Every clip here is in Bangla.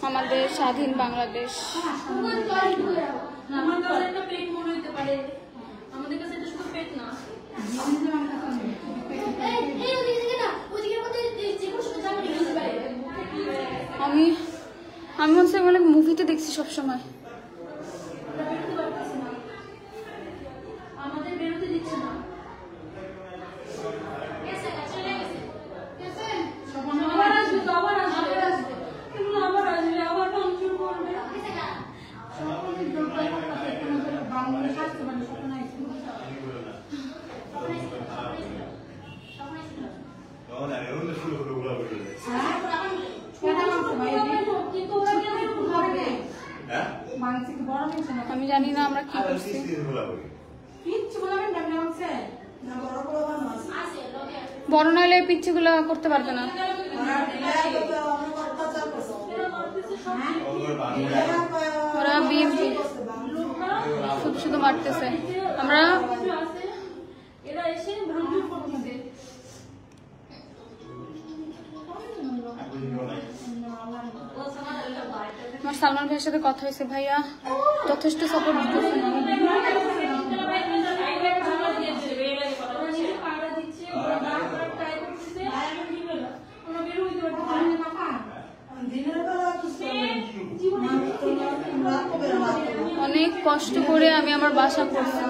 আমাদের স্বাধীন বাংলাদেশ। আমি হচ্ছে মানে মুভিতে দেখছি সবসময়। আমি জানি না আমরা কি করছি। বড় নাহলে পিচ্ছিগুলো করতে পারবে না। ওরা বিএমপি শুধু শুধু মারতেছে। আমরা আমার সালমান ভাইয়ের সাথে কথা হয়েছে, ভাইয়া যথেষ্ট সাপোর্ট দিতেছে। অনেক কষ্ট করে আমি আমার বাসা করছি।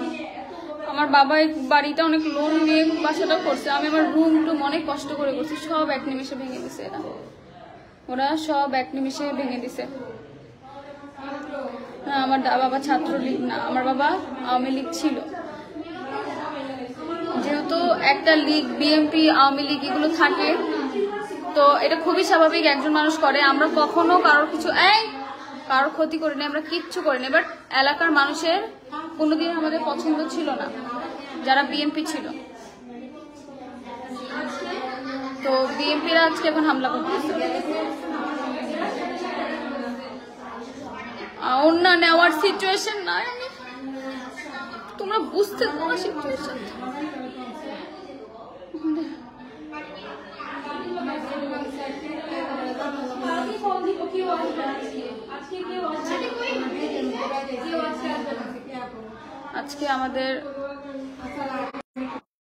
আমার বাবা এই বাড়িটা অনেক লোন নিয়ে বাসাটা করছে। আমি আমার রুম টুম অনেক কষ্ট করে করছি, সব এক নিমেষে ভেঙে দিছে ওরা সব এক নিমেষে ভেঙে দিছে। আমার বাবা ছাত্রলীগ না, আমার বাবা আওয়ামী লীগ ছিল। যেহেতু একটা লীগ বিএনপি আওয়ামী লীগ এগুলো থাকে, তো এটা খুবই স্বাভাবিক একজন মানুষ করে। আমরা কখনো কারোর কিছু কারোর ক্ষতি করিনি, আমরা কিচ্ছু করিনি। বাট এলাকার মানুষের কোনোদিন আমাদের পছন্দ ছিল না যারা বিএনপি ছিল। তো বিএনপিরা আজকে এখন হামলা করতেছে। অন্য নেওয়ার সিচুয়েশন নাই, তোমরা বুঝতে পারো সিচুয়েশন। আজকে আমাদের